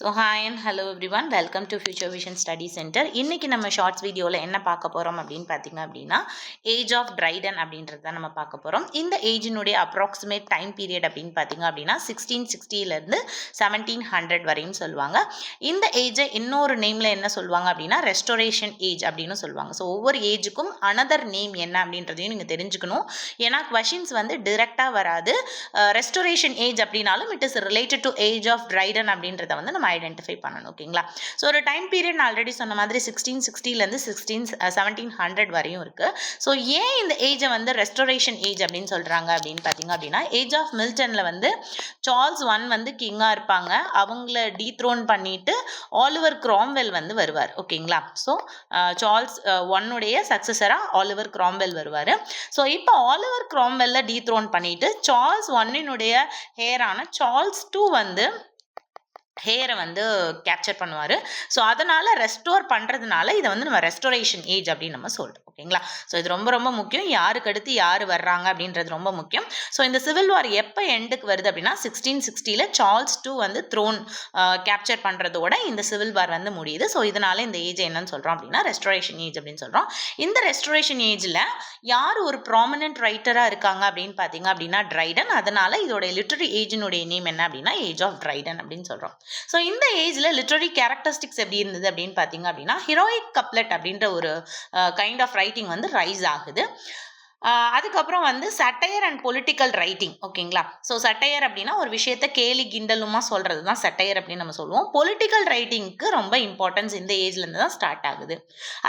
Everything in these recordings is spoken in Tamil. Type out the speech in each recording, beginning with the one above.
So hi and hello everyone, welcome to future vision study centre. இன்றைக்கி நம்ம ஷார்ட்ஸ் வீடியோவில் என்ன பார்க்க போகிறோம் அப்படின்னு பார்த்தீங்க அப்படின்னா, ஏஜ் ஆஃப் ட்ரைடன் அப்படின்றது தான் நம்ம பார்க்க போகிறோம். இந்த ஏஜினுடைய அப்ராக்சிமேட் டைம் பீரியட் அப்படின்னு பார்த்தீங்க அப்படின்னா 1660 1700 வரையும் சொல்லுவாங்க. இந்த ஏஜை இன்னொரு நேமில் என்ன சொல்லுவாங்க அப்படின்னா ரெஸ்டோரேஷன் ஏஜ் அப்படின்னு சொல்லுவாங்க. ஸோ ஒவ்வொரு ஏஜுக்கும் அனதர் நேம் என்ன அப்படின்றதையும் நீங்கள் தெரிஞ்சுக்கணும். ஏன்னா கொஷின்ஸ் வந்து டிரெக்டாக வராது. ரெஸ்டோரேஷன் ஏஜ் அப்படின்னாலும் it is related to age of Triton அப்படின்றத வந்து நம்ம ஐடென்டிஃபை பண்ணணும். ஓகேங்களா? ஸோ ஒரு டைம் பீரியட் நான் ஆல்ரெடி சொன்ன மாதிரி 1660 1700 வரையும் இருக்கு. ஸோ ஏன் இந்த ஏஜை வந்து ரெஸ்டோரேஷன் ஏஜ் அப்படின்னு சொல்றாங்க அப்படின்னு பார்த்தீங்க அப்படின்னா, ஏஜ் ஆஃப் மில்டன்ல வந்து சார்ல்ஸ் ஒன் வந்து கிங்கா இருப்பாங்க. அவங்கள டீத்ரோன் பண்ணிட்டு ஆலிவர் கிராம்வெல் வந்து வருவார். ஓகேங்களா? ஸோ சார்ல்ஸ் ஒன்னுடைய சக்சஸரா ஆலிவர் கிராம்வெல் வருவார். ஸோ இப்போ ஆலிவர் கிராம்வெல்ல டீத்ரோன் பண்ணிட்டு சார்ல்ஸ் ஒன்னினுடைய ஹேரான சார்ல்ஸ் டூ வந்து ஹேரை வந்து கேப்சர் பண்ணுவார். ஸோ அதனால் ரெஸ்டோர் பண்ணுறதுனால இதை வந்து நம்ம ரெஸ்டோரேஷன் ஏஜ் அப்படின்னு நம்ம சொல்கிறோம். ஓகேங்களா? ஸோ இது ரொம்ப ரொம்ப முக்கியம். யாருக்கு அடுத்து யார் வர்றாங்க அப்படின்றது ரொம்ப முக்கியம். ஸோ இந்த சிவில் வார் எப்போ எண்டுக்கு வருது அப்படின்னா 1660 சார்ல்ஸ் டூ வந்து த்ரோன் கேப்சர் பண்ணுறதோட இந்த சிவில் வார் வந்து முடியுது. ஸோ இதனால இந்த ஏஜ் என்னன்னு சொல்கிறோம் அப்படின்னா ரெஸ்டோரேஷன் ஏஜ் அப்படின்னு சொல்கிறோம். இந்த ரெஸ்டோரேஷன் ஏஜில் யார் ஒரு ப்ராமினன்ட் ரைட்டராக இருக்காங்க அப்படின்னு பார்த்தீங்க அப்படின்னா ட்ரைடன். அதனால இதோட லிட்டரரி ஏஜினுடைய நேம் என்ன அப்படின்னா ஏஜ் ஆஃப் ட்ரைடன் அப்படின்னு சொல்கிறோம். ஸோ இந்த ஏஜில் லிட்ரரி கேரக்டரிஸ்டிக்ஸ் எப்படி இருந்தது அப்படின்னு பார்த்தீங்க அப்படின்னா ஹீரோயிக் கப்லெட் அப்படின்ற ஒரு கைண்ட் ஆஃப் ரைட்டிங் வந்து ரைஸ் ஆகுது. அதுக்கப்புறம் வந்து சட்டையர் அண்ட் பொலிட்டிக்கல் ரைட்டிங். ஓகேங்களா? ஸோ சட்டையர் அப்படின்னா ஒரு விஷயத்த கேலி கிண்டலுமா சொல்கிறது தான் சட்டையர் அப்படின்னு நம்ம சொல்லுவோம். பொலிட்டிக்கல் ரைட்டிங்க்கு ரொம்ப இம்பார்ட்டன்ஸ் இந்த ஏஜ்லேருந்து தான் ஸ்டார்ட் ஆகுது.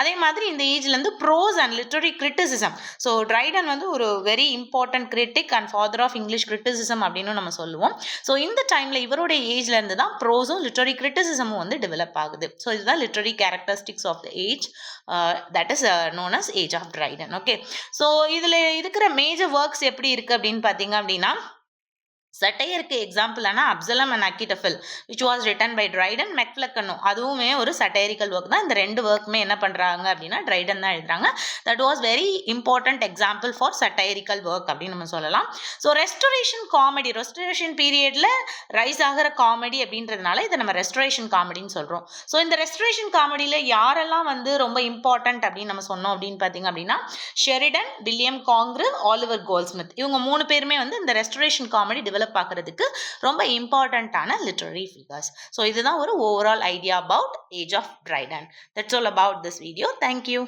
அதே மாதிரி இந்த ஏஜ்லேருந்து prose and literary criticism. So Dryden வந்து ஒரு very important critic and father of English criticism அப்படின்னு நம்ம சொல்லுவோம். ஸோ இந்த டைமில் இவருடைய ஏஜ்லேருந்து தான் ப்ரோஸும் லிட்ரரி கிரிட்டிசிசமும் வந்து டெவலப் ஆகுது. ஸோ இதுதான் literary characteristics of the age that is known as age of Dryden. Okay, so இதில் இருக்கிற மேஜர் ஒர்க்ஸ் எப்படி இருக்குது அப்படின்னு பார்த்தீங்க அப்படின்னா, சட்டையருக்கு எக்ஸாம்பிளான Absalom and Achitophel which was written by Dryden Mac Flecknoe, அதுவுமே ஒரு சட்டைரிக்கல் ஒர்க் தான். இந்த ரெண்டு ஒர்க்குமே என்ன பண்ணுறாங்க அப்படின்னா ட்ரைடன் தான் எழுதுறாங்க. That was very important example for satirical work அப்படின்னு நம்ம சொல்லலாம். ஸோ ரெஸ்டோரேஷன் காமெடி, ரெஸ்டோரேஷன் பீரியடில் ரைஸ் ஆகிற காமெடி அப்படின்றதுனால இதை நம்ம ரெஸ்டோரேஷன் காமெடின்னு சொல்கிறோம். ஸோ இந்த ரெஸ்டோரேஷன் காமெடியில் யாரெல்லாம் வந்து ரொம்ப இம்பார்ட்டன்ட் அப்படின்னு நம்ம சொன்னோம் அப்படின்னு பார்த்தீங்க அப்படின்னா ஷெரிடன், வில்லியம் காங்க்ரிவ், ஆலிவர் கோல்ட்ஸ்மித், இவங்க மூணு பேருமே வந்து இந்த ரெஸ்டோரேஷன் காமெடி டெவலப் பார்க்கறதுக்கு ரொம்ப இம்பார்ட்டன்டான லிட்டரரி ஃபிகர்ஸ். ஸோ இதுதான் ஒரு overall idea about age of Triton. That's all about this video. Thank you.